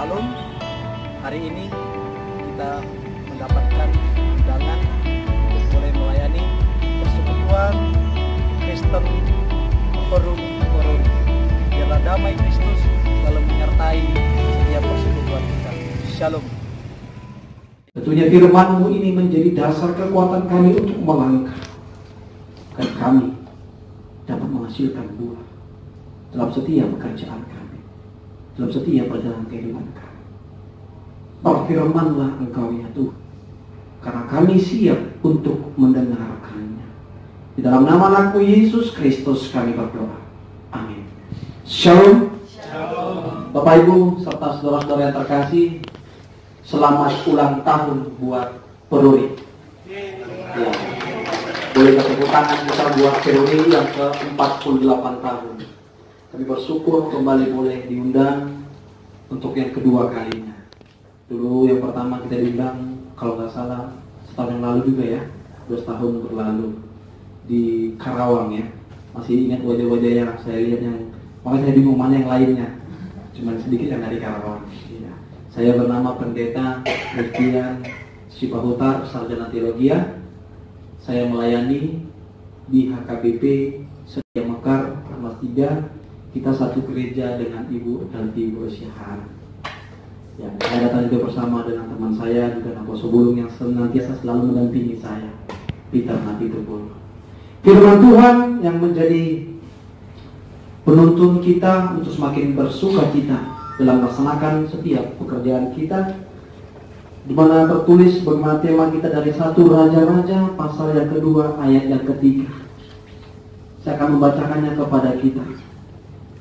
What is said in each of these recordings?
Shalom. Hari ini kita mendapatkan undangan untuk boleh melayani persekutuan Kristen Peruri. Biarlah damai Kristus selalu menyertai setiap persekutuan kita. Shalom. Tentunya firman-Mu ini menjadi dasar kekuatan kami untuk melangkah, agar kami dapat menghasilkan buah dalam setiap pekerjaan kami, dalam setiap perjalanan kehidupan kami. Berfirmanlah Engkau ya Tuhan, karena kami siap untuk mendengarkannya. Di dalam nama Anakmu Yesus Kristus kami berdoa. Amin. Shalom. Shalom. Bapak Ibu serta saudara-saudara yang terkasih, selamat ulang tahun buat Peruri. Ya. Boleh tepuk tangan kita buat Peruri yang ke-48 tahun. Kami bersyukur kembali boleh diundang untuk yang kedua kalinya. Dulu yang pertama kita diundang, kalau nggak salah, setahun yang lalu juga ya, 2 tahun berlalu di Karawang ya. Masih ingat wajah-wajah yang saya lihat yang, makanya saya bingung mana yang lainnya. Cuman sedikit yang dari Karawang. Ya. Saya bernama Pendeta Christian Sipahutar, Sarjana Teologia. Saya melayani di HKBP Setia Mekar, Kelas 3. Kita satu gereja dengan Ibu Elti Bosihan. Ya, saya datang juga bersama dengan teman saya juga Naposo Bulung yang senantiasa selalu mendampingi saya, Peter Napitupul. Firman Tuhan yang menjadi penuntun kita untuk semakin bersukacita dalam melaksanakan setiap pekerjaan kita, di mana tertulis bagaimana tema kita dari 1 Raja-Raja pasal yang kedua ayat yang ketiga. Saya akan membacakannya kepada kita.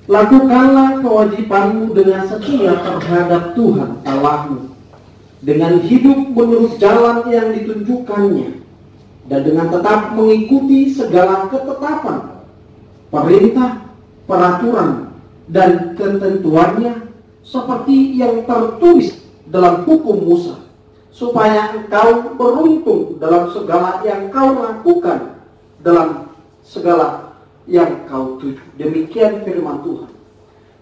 Lakukanlah kewajibanmu dengan setia terhadap Tuhan Allahmu, dengan hidup menurut jalan yang ditunjukkannya, dan dengan tetap mengikuti segala ketetapan, perintah, peraturan, dan ketentuannya seperti yang tertulis dalam hukum Musa, supaya engkau beruntung dalam segala yang kau lakukan, dalam segala yang kau tuju. Demikian firman Tuhan.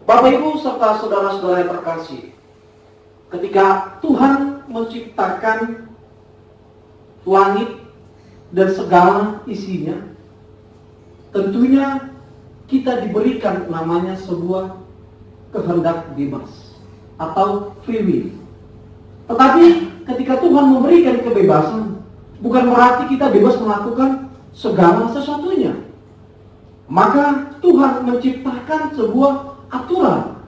Bapak Ibu serta saudara-saudara yang terkasih, ketika Tuhan menciptakan langit dan segala isinya, tentunya kita diberikan namanya sebuah kehendak bebas atau free will. Tetapi ketika Tuhan memberikan kebebasan, bukan berarti kita bebas melakukan segala sesuatunya. Maka Tuhan menciptakan sebuah aturan.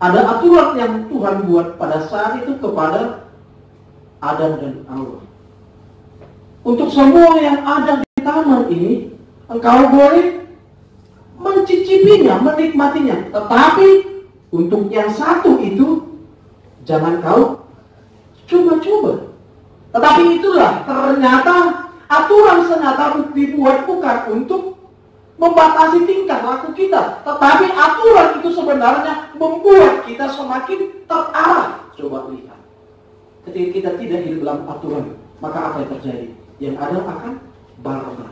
Ada aturan yang Tuhan buat pada saat itu kepada Adam dan Hawa. Untuk semua yang ada di taman ini, engkau boleh mencicipinya, menikmatinya. Tetapi untuk yang satu itu, jangan kau coba-coba. Tetapi itulah ternyata aturan sengaja dibuat bukan untuk membatasi tingkah laku kita, tetapi aturan itu sebenarnya membuat kita semakin terarah. Coba lihat, ketika kita tidak hidup dalam aturan, maka apa yang terjadi? Yang ada akan barbar.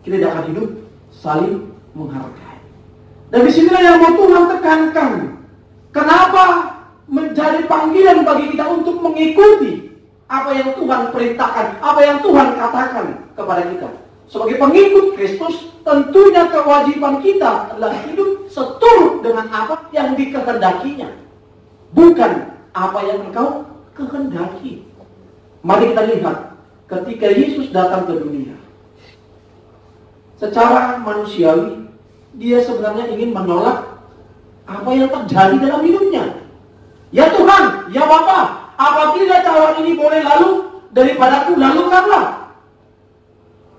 Kita tidak akan hidup saling menghargai. Dan disinilah yang mau Tuhan tekankan. Kenapa menjadi panggilan bagi kita untuk mengikuti apa yang Tuhan perintahkan, apa yang Tuhan katakan kepada kita. Sebagai pengikut Kristus, tentunya kewajiban kita adalah hidup seturut dengan apa yang dikehendakinya, bukan apa yang engkau kehendaki. Mari kita lihat, ketika Yesus datang ke dunia, secara manusiawi, dia sebenarnya ingin menolak apa yang terjadi dalam hidupnya. Ya Tuhan, ya Bapa, apabila cawan ini boleh lalu daripadaku, lalukanlah.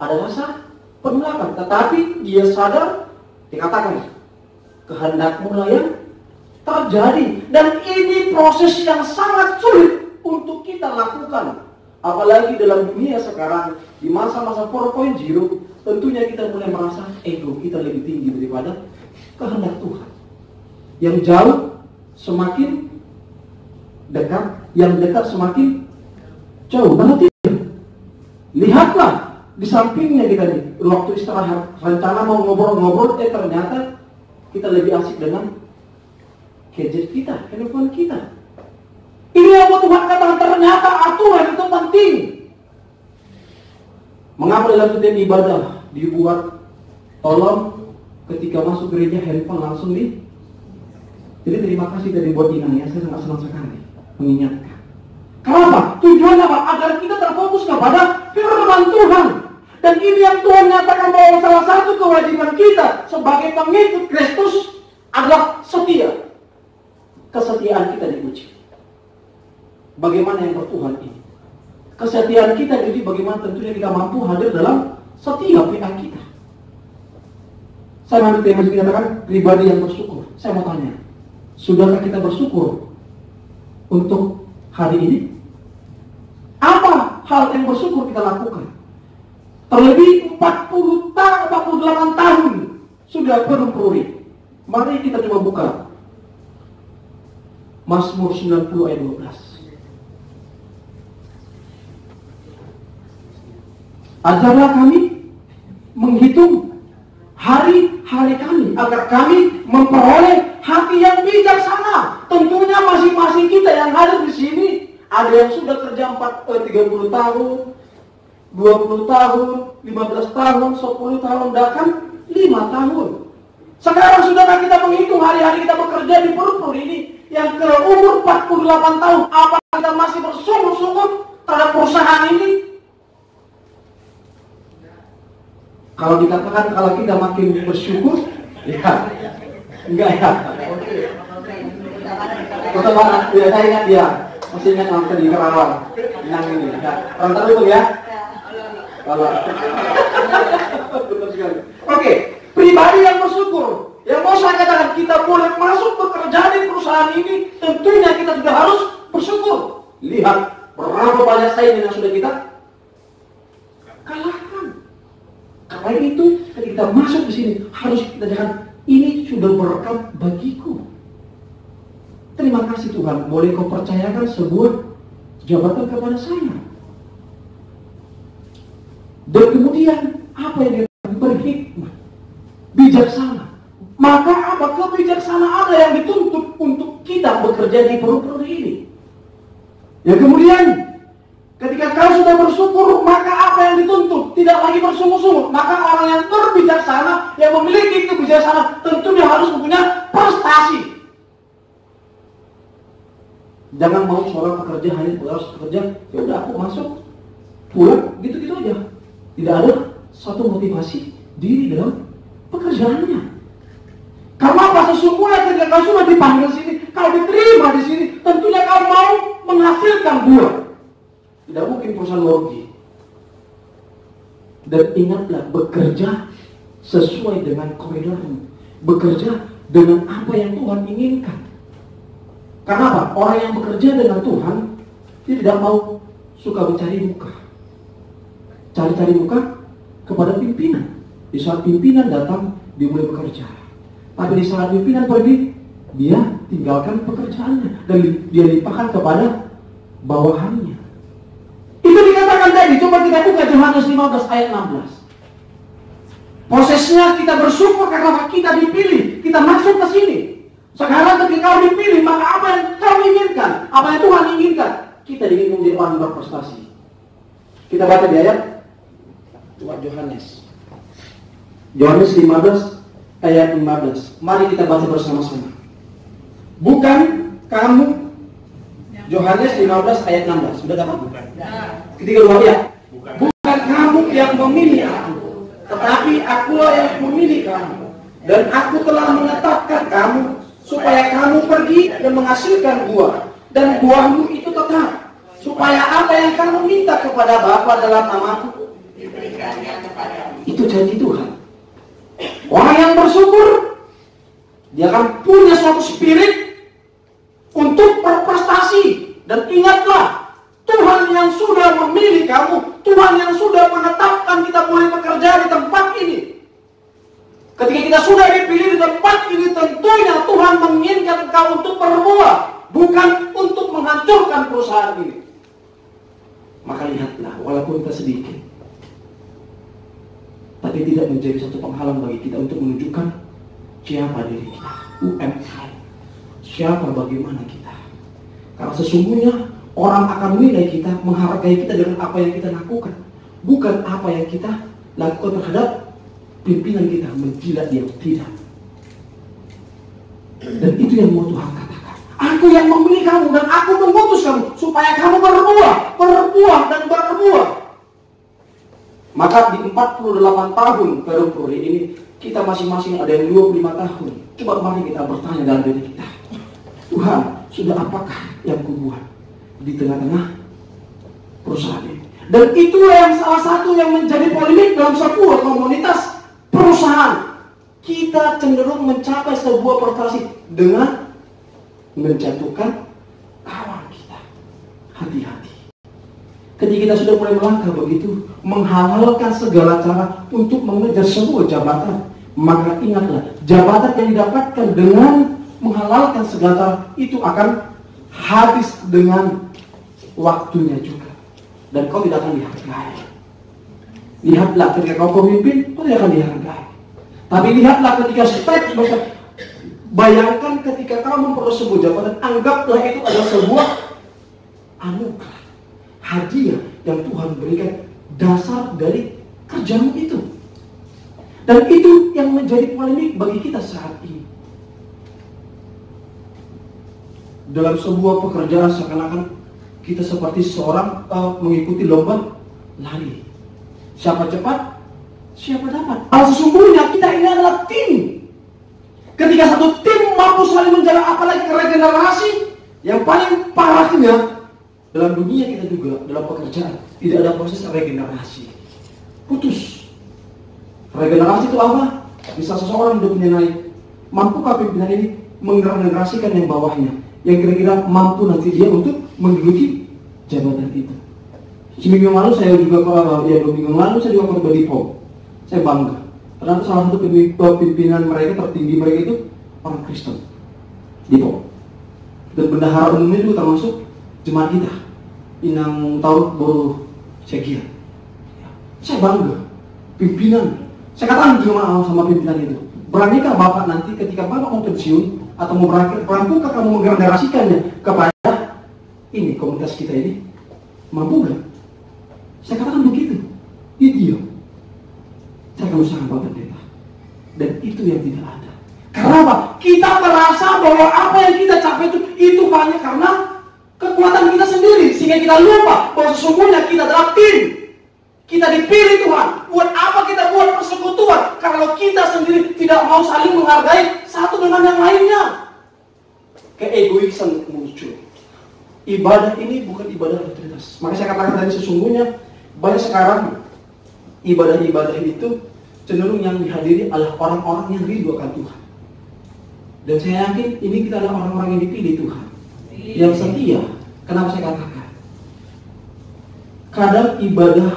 Ada rasa penolakan, tetapi dia sadar, dikatakan kehendakmu lah yang terjadi. Dan ini proses yang sangat sulit untuk kita lakukan, apalagi dalam dunia sekarang di masa-masa 4.0. tentunya kita mulai merasa ego kita lebih tinggi daripada kehendak Tuhan. Yang jauh semakin dekat, yang dekat semakin jauh. Berarti lihatlah di sampingnya kita nih, waktu istirahat, rencana mau ngobrol-ngobrol, ternyata kita lebih asik dengan gadget kita, handphone kita. Ini yang Tuhan katakan, ternyata aturan itu penting. Mengapa dalam setiap ibadah dibuat tolong ketika masuk gereja handphone langsung di. Jadi terima kasih dari buat inangnya, saya sangat senang sekali mengingatkan. Kenapa? Tujuannya apa? Agar kita terfokus kepada firman Tuhan. Dan ini yang Tuhan nyatakan bahwa salah satu kewajiban kita sebagai pengikut Kristus adalah setia. Kesetiaan kita diuji. Bagaimana yang bertuhan ini? Kesetiaan kita diuji bagaimana tentunya kita mampu hadir dalam setiap pihak kita. Saya ambil tema yang dikatakan pribadi yang bersyukur. Saya mau tanya, sudahkah kita bersyukur untuk hari ini? Apa hal yang bersyukur kita lakukan? Terlebih 48 tahun sudah berpuri. Mari kita coba buka Mazmur 90 ayat 12. Ajarlah kami menghitung hari-hari kami agar kami memperoleh hati yang bijaksana. Tentunya masing-masing kita yang hadir di sini ada yang sudah kerja 30 tahun, 20 tahun, 15 tahun, 10 tahun, bahkan 5 tahun. Sekarang sudahkah kita menghitung hari-hari kita bekerja di Purpur ini yang ke umur 48 tahun? Apa kita masih bersungguh-sungguh terhadap perusahaan ini? Kalau dikatakan kalau kita makin bersyukur, ya enggak ya. Ya saya ingat dia, masih ingat nonton di Kerawang, yang ini. Ya. Orang tahu ya? Kalau Oke, pribadi yang bersyukur. Yang mau saya katakan, kita boleh masuk bekerja di perusahaan ini, tentunya kita juga harus bersyukur. Lihat berapa banyak saingan yang sudah kita kalahkan. Karena itu, ketika kita masuk di sini, harus kita katakan, ini sudah berkat bagiku. Terima kasih Tuhan, boleh kau percayakan sebuah jabatan kepada saya. Dan kemudian apa yang kita berhikmah, bijaksana. Maka apa kebijaksanaan yang dituntut untuk kita bekerja di Purpur ini? Ya kemudian ketika kau sudah bersyukur, maka apa yang dituntut? Tidak lagi bersungguh-sungguh. Maka orang yang berbijaksana, yang memiliki kebijaksanaan, tentunya harus mempunyai prestasi. Jangan mau seorang pekerja hanya harus bekerja, ya udah aku masuk, pulang, gitu-gitu aja. Tidak ada satu motivasi diri dalam pekerjaannya. Karena apa? Sesungguhnya ketika kau sudah dipanggil sini, kau diterima di sini, tentunya kau mau menghasilkan buah. Tidak mungkin perusahaan merugi. Dan ingatlah, bekerja sesuai dengan koridormu. Bekerja dengan apa yang Tuhan inginkan. Karena apa? Orang yang bekerja dengan Tuhan, dia tidak mau suka mencari muka. Cari-cari muka kepada pimpinan. Di saat pimpinan datang, dia mulai bekerja. Tapi di saat pimpinan pergi, dia tinggalkan pekerjaannya. Dan dia limpahkan kepada bawahannya. Itu dikatakan tadi, coba kita buka Yohanes 15 ayat 16. Prosesnya kita bersyukur karena kita dipilih, kita masuk ke sini. Sekarang ketika kau dipilih, maka apa yang kau inginkan, apa yang Tuhan inginkan, kita ingin menjadi orang berprestasi. Kita baca di ayat Yohanes 15 ayat 15. Mari kita baca bersama-sama. Bukan kamu, Yohanes 15 ayat 16. Sudah dapat? Bukan. Ketiga dua ya. Bukan kamu yang memilih aku, tetapi akulah yang memilih kamu. Dan aku telah menetapkan kamu supaya kamu pergi dan menghasilkan buah, dan buahmu itu tetap, supaya apa yang kamu minta kepada Bapa dalam namaku diberikannya kepadamu. Itu janji Tuhan. Orang yang bersyukur, dia akan punya suatu spirit untuk berprestasi. Dan ingatlah, Tuhan yang sudah memilih kamu, Tuhan yang sudah menetapkan kita boleh bekerja di tempat ini. Ketika kita sudah dipilih di tempat ini, tentunya Tuhan menginginkan engkau untuk berbuah, bukan untuk menghancurkan perusahaan ini. Maka lihatlah, walaupun kita sedikit, tapi tidak menjadi satu penghalang bagi kita untuk menunjukkan siapa diri kita. UMKM. siapa bagaimana kita. Karena sesungguhnya orang akan menilai kita, menghargai kita dengan apa yang kita lakukan, bukan apa yang kita lakukan terhadap pimpinan kita, menjilat dia, tidak. Dan itu yang mau Tuhan katakan. Aku yang memilih kamu dan aku mengutus kamu supaya kamu berbuah dan berbuah. Maka di 48 tahun Perum Puri ini, kita masing-masing ada yang 25 tahun. Coba mari kita bertanya dalam diri kita, Tuhan, sudah apakah yang kubuat di tengah-tengah perusahaan ini? Dan itulah yang salah satu yang menjadi polemik dalam sebuah komunitas perusahaan. Kita cenderung mencapai sebuah prestasi dengan menjatuhkan kawan kita. Hati-hati. Ketika kita sudah mulai melangkah begitu, menghalalkan segala cara untuk mengejar sebuah jabatan, maka ingatlah, jabatan yang didapatkan dengan menghalalkan segala cara itu akan habis dengan waktunya juga. Dan kau tidak akan dihargai. Lihatlah ketika kau pemimpin, kau tidak akan dihargai. Tapi lihatlah ketika step, bayangkan ketika kau memperoleh sebuah jabatan, anggaplah itu adalah sebuah anugerah, hadiah yang Tuhan berikan dasar dari kerjamu itu. Dan itu yang menjadi polemik bagi kita saat ini. Dalam sebuah pekerjaan seakan-akan kita seperti seorang mengikuti lomba lari. Siapa cepat, siapa dapat. Sesungguhnya kita ini adalah tim. Ketika satu tim mampu saling menjaga, apalagi regenerasi, yang paling parahnya dalam dunia kita juga, dalam pekerjaan, tidak ada proses regenerasi. Putus. Regenerasi itu apa? Bisa seseorang hidupnya naik, mampukah pimpinan ini menggenerasikan yang bawahnya, yang kira-kira mampu nanti dia untuk menduduki jabatan itu. Seminggu lalu saya juga khotbah di POM. Saya bangga. Karena salah satu pimpinan mereka tertinggi mereka itu orang Kristen di POM. Dan bendahara umumnya juga termasuk jemaat kita. Inang tahu baru Segia. Saya bangga. Pimpinan. Saya katakan juga sama pimpinan itu. Beranikah Bapak nanti ketika Bapak mau pensiun atau mau berakhir, mampukah kamu menggenerasikannya kepada ini komunitas kita ini? Mampu gak? Saya katakan begitu. Dia. Saya akan usahakan Bapak Pendeta. Dan itu yang tidak ada. Karena apa? Kita merasa bahwa apa yang kita capai itu hanya karena kekuatan kita sendiri, sehingga kita lupa bahwa sesungguhnya kita adalah tim. Kita dipilih Tuhan. Buat apa kita buat persekutuan kalau kita sendiri tidak mau saling menghargai satu dengan yang lainnya? Keegoisan muncul. Ibadah ini bukan ibadah rutinitas. Maka saya katakan tadi, sesungguhnya banyak sekarang ibadah-ibadah itu cenderung yang dihadiri adalah orang-orang yang rindu akan Tuhan. Dan saya yakin ini kita adalah orang-orang yang dipilih Tuhan, yang setia. Kenapa saya katakan? Kadang ibadah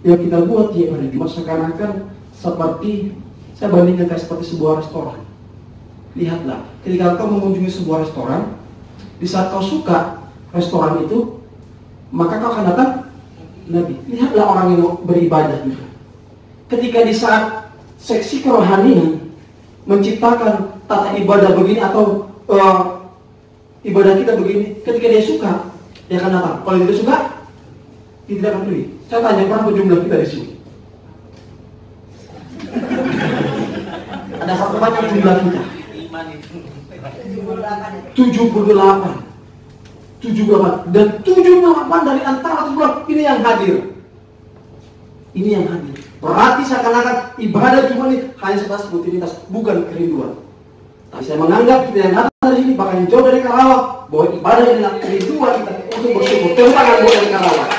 yang kita buat di hari Jumat seakan-akan seperti, saya bandingkan seperti sebuah restoran. Lihatlah, ketika kau mengunjungi sebuah restoran, di saat kau suka restoran itu, maka kau akan datang Nabi. Lihatlah orang yang beribadah juga. Ketika di saat seksi kerohanian menciptakan tata ibadah begini atau ibadah kita begini, ketika dia suka, dia akan datang. Kalau dia tidak suka, dia tidak akan pilih. Saya tanya, berapa jumlah kita di sini? Ada berapa banyak jumlah kita? 78. Dan 78 dari antara 78 ini yang hadir. Ini yang hadir. Berarti seakan-akan ibadah cuma ini hanya sebatas rutinitas, bukan kerinduan. Tapi saya menganggap kita yang datang dari sini, bahkan jauh dari Karawang, bahwa ibadah ini adalah kerinduan kita untuk bersyukur. Tepuk tangan buat dari Karawang.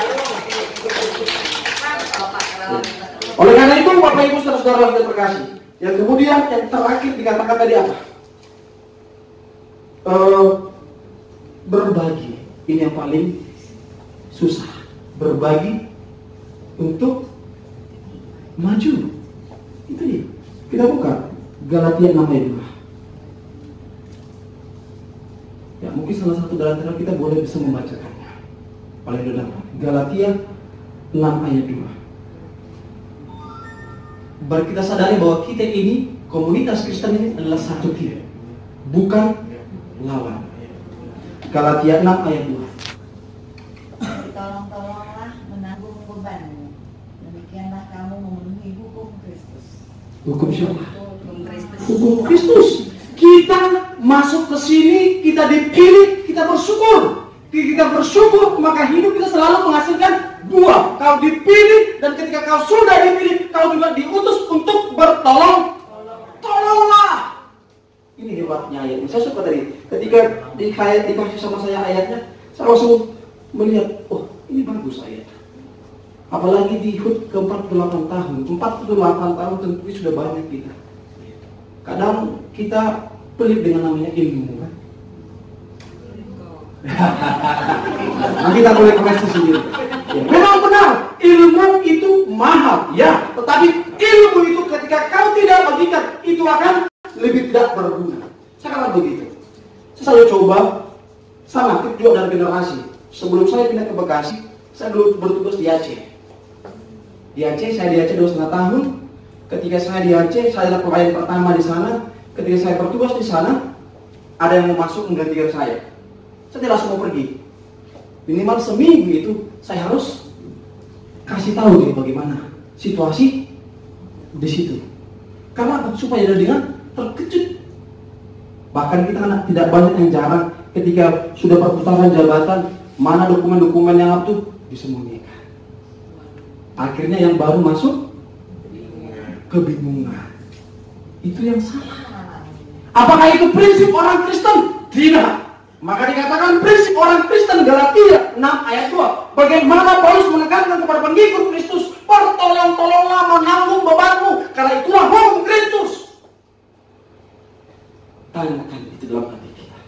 Oleh karena itu, Bapak Ibu saudara-saudara yang terkasih, yang kemudian yang terakhir dikatakan tadi apa? Berbagi. Ini yang paling susah. Berbagi untuk maju. Itu dia. Kita buka Galatia 6 ayat 2. Ya, mungkin salah satu dari antara kita boleh bisa membacakannya. Paling dalam Galatia 6 ayat 2. Baru kita sadari bahwa kita ini, komunitas Kristen ini adalah satu tim, bukan lawan. Galatia 6 ayat 2. Tolong-tolonglah menanggung bebanmu. Demikianlah kamu memenuhi hukum Kristus. Hukum siapa? Hukum Kristus. Hukum Kristus. Kita masuk ke sini, kita dipilih, kita bersyukur. Kita bersyukur, maka hidup kita selalu menghasilkan buah. Kau dipilih, dan ketika kau sudah dipilih, kau juga diutus untuk bertolong. Tolonglah. Ini hebatnya ayat. Saya suka tadi, ketika dikasih sama saya ayatnya, saya langsung melihat, oh ini bagus ayat. Apalagi di HUT ke 48 tahun. 48 tahun tentu sudah banyak kita. Kadang kita pelit dengan namanya ilmu kan. Nanti kita boleh koreksi sendiri. Ya, memang benar, ilmu itu mahal, ya. Tetapi ilmu itu ketika kau tidak bagikan, itu akan lebih tidak berguna. Sekarang begitu. Saya selalu coba, sama juga dari generasi. Sebelum saya pindah ke Bekasi, saya dulu bertugas di Aceh. Di Aceh, saya di Aceh 2,5 tahun. Ketika saya di Aceh, saya adalah pelayan pertama di sana. Ketika saya bertugas di sana, ada yang mau masuk menggantikan saya. Saya tidak langsung mau pergi. Minimal seminggu itu saya harus kasih tahu dia bagaimana situasi di situ. Karena supaya dia dengan terkejut. Bahkan kita tidak banyak yang jarang ketika sudah perputaran jabatan, mana dokumen-dokumen yang itu disembunyikan. Akhirnya yang baru masuk kebingungan. Itu yang salah. Apakah itu prinsip orang Kristen? Tidak. Maka dikatakan prinsip orang Kristen Galatia 6 ayat 2. Bagaimana Paulus menekankan kepada pengikut Kristus, bertolong-tolonglah menanggung bebanmu, karena itulah hukum Kristus. Tanyakan itu dalam hati kita.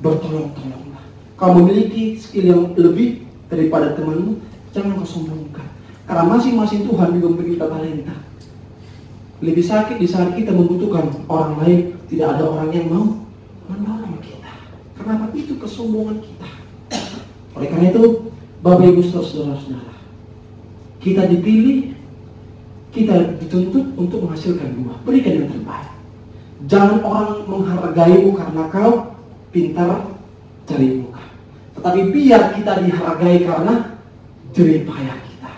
Bertolong-tolonglah. Kau memiliki skill yang lebih daripada temanmu, jangan kau sombongkan. Karena masing-masing Tuhan juga memberi kita talenta. Lebih sakit di saat kita membutuhkan orang lain, tidak ada orang yang mau menolong kita. Kenapa? Itu kesombongan kita. Oleh karena itu, Bapak Ibu saudara-saudara, kita dipilih, kita dituntut untuk menghasilkan buah. Berikan yang terbaik. Jangan orang menghargaimu karena kau pintar cari muka. Tetapi biar kita dihargai karena jerih payah kita.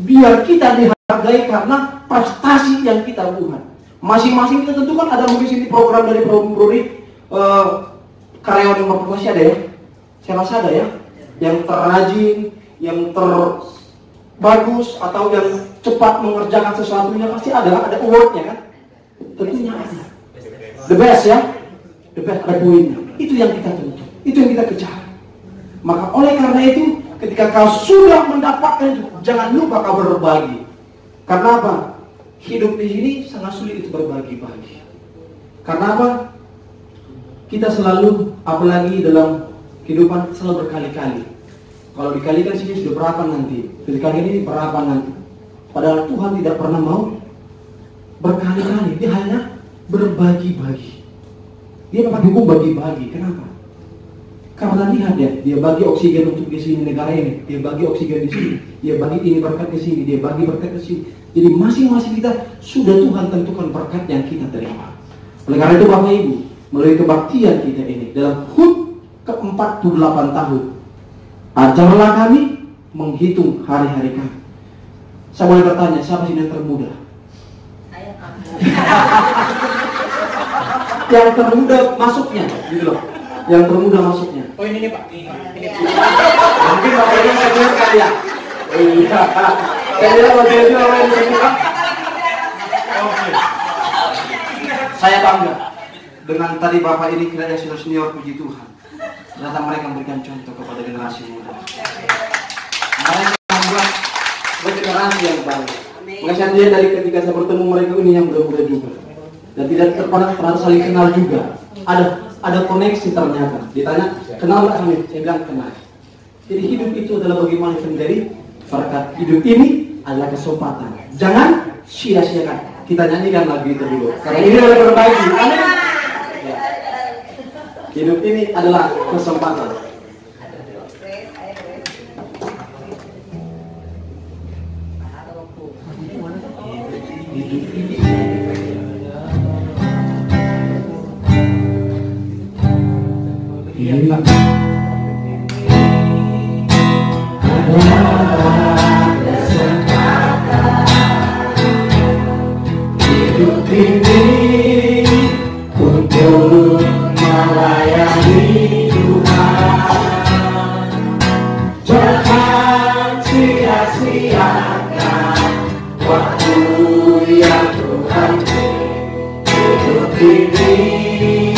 Biar kita dihargai karena prestasi yang kita buat. Masing-masing kita tentu kan ada mungkin sini program dari Prodi, karyawan yang berprestasi ada ya. Saya rasa ada ya. Yang terrajin, yang terbagus, atau yang cepat mengerjakan sesuatunya pasti ada awardnya kan. Tentunya ada. The best ya. The best ada poinnya. Itu yang kita tuntut. Itu yang kita kejar. Maka oleh karena itu, ketika kau sudah mendapatkan itu, jangan lupa kau berbagi. Karena apa? Hidup di sini sangat sulit itu berbagi-bagi. Karena apa? Kita selalu, apalagi dalam kehidupan, selalu berkali-kali. Kalau dikalikan sini sudah berapa nanti? Dikali ini berapa nanti? Padahal Tuhan tidak pernah mau berkali-kali. Dia hanya berbagi-bagi. Dia memang hukum bagi-bagi. Kenapa? Karena lihat ya, dia bagi oksigen untuk di sini negara ini, dia bagi oksigen di sini, dia bagi ini berkat ke sini, dia bagi berkat ke sini. Jadi masing-masing kita sudah Tuhan tentukan berkat yang kita terima. Oleh karena itu Bapak Ibu, melalui kebaktian kita ini dalam HUT ke-48 tahun, ajarlah kami menghitung hari-hari kami. Saya boleh bertanya, siapa sih yang termuda? Saya kamu. Yang termuda masuknya, gitu loh. Yang termuda masuknya. Oh ini nih Pak. Ini. Mungkin Bapak Ibu saya dengar ya. Iya. Saya bilang Bapak Ibu orang yang disebut. Saya bangga dengan tadi Bapak ini kira sudah senior, puji Tuhan. Ternyata mereka memberikan contoh kepada generasi muda. Mereka membuat generasi yang baik. Mengasih dia dari ketika saya bertemu mereka ini yang muda-muda juga. Dan tidak pernah saling kenal juga. Ada koneksi ternyata. Ditanya, kenal nggak kami? Saya bilang kenal. Jadi hidup itu adalah bagaimana menjadi berkat. Hidup ini adalah kesempatan. Jangan sia-siakan. Kita nyanyikan lagu itu dulu. Karena ini adalah perbaiki. Amin. Ya. Hidup ini adalah kesempatan. Hidup ini Iya. Hidup ini untuk melayani Tuhan, jangan sia-siakan waktu yang Tuhan beri. Hidup ini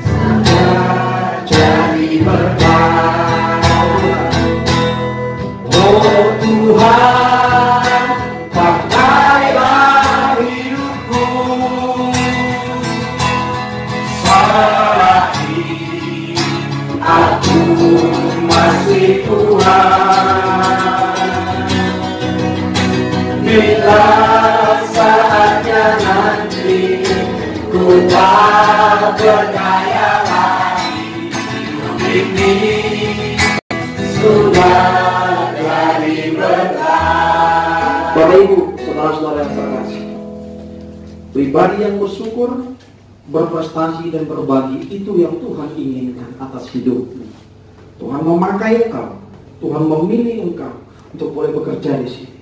sudah jadi berkah. Oh Tuhan, pakailah hidupku, selagi aku masih Tuhan. Bila saatnya nanti ku tak berdaya lagi, hidup ini sudah jadi berkah. Bapak Ibu, saudara-saudara yang terkasih, pribadi yang bersyukur, berprestasi dan berbagi, itu yang Tuhan inginkan atas hidup. Tuhan memakai engkau, Tuhan memilih engkau untuk boleh bekerja di sini.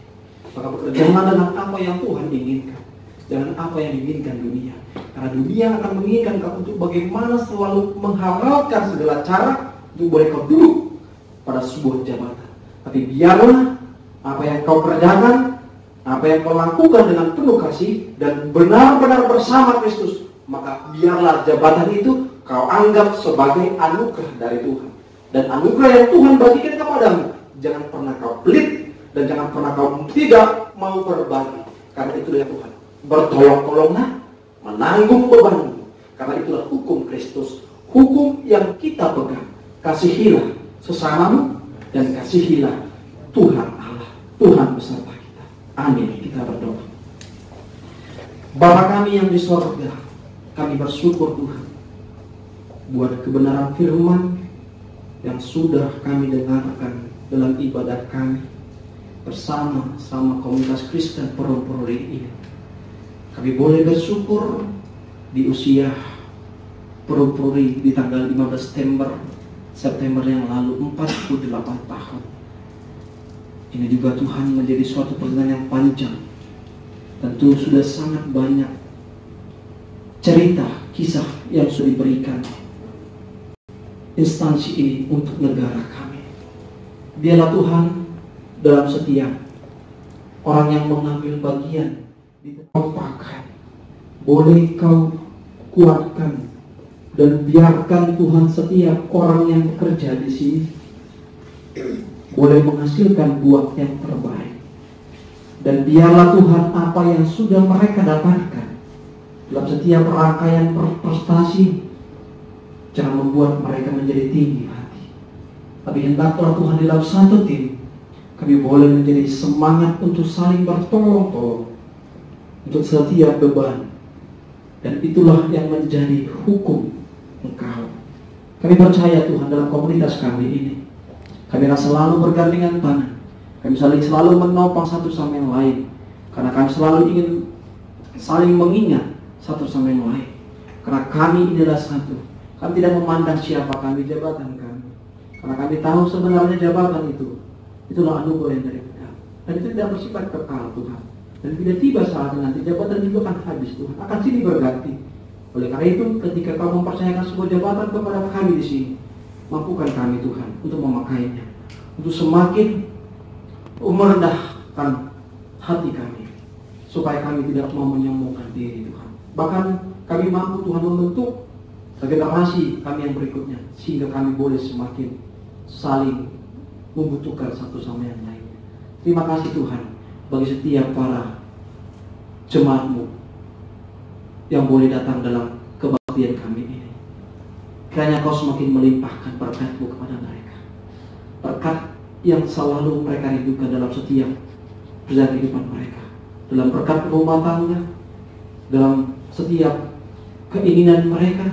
Maka bekerjalah dengan apa yang Tuhan inginkan, jangan apa yang diinginkan dunia. Karena dunia akan menginginkan kau untuk bagaimana selalu menghalalkan segala cara untuk boleh kau duduk pada sebuah jabatan. Tapi biarlah apa yang kau kerjakan, apa yang kau lakukan dengan penuh kasih dan benar-benar bersama Kristus, maka biarlah jabatan itu kau anggap sebagai anugerah dari Tuhan. Dan anugerah yang Tuhan bagikan kepadamu, jangan pernah kau pelit dan jangan pernah kau tidak mau berbagi. Karena itulah Tuhan, bertolong-tolonglah menanggung bebanmu. Karena itulah hukum Kristus, hukum yang kita pegang. Kasihilah sesamamu dan kasihilah Tuhan Allah, Tuhan beserta kita. Amin. Kita berdoa. Bapa kami yang di sorga, kami bersyukur Tuhan buat kebenaran firman yang sudah kami dengarkan dalam ibadah kami bersama komunitas Kristen Perumpuran ini. Kami boleh bersyukur di usia Perumpuran di tanggal 15 September yang lalu 48 tahun. Ini juga Tuhan menjadi suatu perjalanan yang panjang. Tentu sudah sangat banyak cerita, kisah yang sudah diberikan instansi ini untuk negara kami. Biarlah Tuhan dalam setiap orang yang mengambil bagian di kau pakai, boleh kau kuatkan dan biarkan Tuhan setiap orang yang bekerja di sini boleh menghasilkan buah yang terbaik. Dan biarlah Tuhan apa yang sudah mereka dapatkan dalam setiap rangkaian prestasi jangan membuat mereka menjadi tinggi hati. Tapi hendaklah Tuhan di dalam satu tim kami boleh menjadi semangat untuk saling bertolong-tolong untuk setiap beban. Dan itulah yang menjadi hukum Engkau. Kami percaya Tuhan dalam komunitas kami ini, kami akan selalu bergandengan tangan. Kami selalu menopang satu sama yang lain. Karena kami selalu ingin saling mengingat satu sama yang lain. Karena kami inilah satu. Kami tidak memandang siapa kami, jabatan kami. Karena kami tahu sebenarnya jabatan itulah anugerah yang dari kita. Dan itu tidak bersifat kekal Tuhan. Dan bila tiba saatnya nanti jabatan juga akan habis Tuhan, akan silih berganti. Oleh karena itu ketika kau mempercayakan sebuah jabatan kepada kami di sini, mampukan kami Tuhan untuk memakainya, untuk semakin merendahkan hati kami, supaya kami tidak mau menyombongkan diri Tuhan. Bahkan kami mampu Tuhan membentuk generasi kami yang berikutnya, sehingga kami boleh semakin saling membutuhkan satu sama yang lainnya. Terima kasih Tuhan bagi setiap para jemaat-Mu yang boleh datang dalam kebaktian kami ini. Kiranya Kau semakin melimpahkan berkat-Mu kepada mereka, berkat yang selalu mereka rindukan dalam setiap perjalanan kehidupan mereka, dalam berkat rumah tangga, dalam setiap keinginan mereka.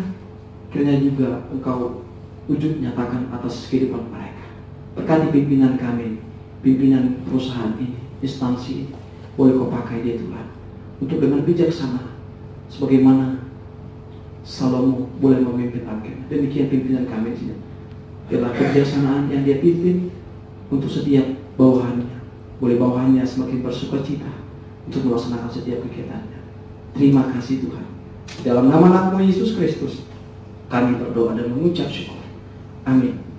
Kiranya juga Engkau wujud nyatakan atas kehidupan mereka. Berkati pimpinan kami, pimpinan perusahaan ini, instansi ini, boleh Kau pakai dia Tuhan, untuk dengan bijaksana, sebagaimana Salomo boleh memimpin agen. Demikian pimpinan kami di sini. Biarlah kebijaksanaan yang dia pimpin untuk setiap bawahannya. Boleh bawahannya semakin bersukacita untuk melaksanakan setiap kegiatannya. Terima kasih Tuhan. Dalam nama Yesus Kristus kami berdoa dan mengucap syukur. Amin.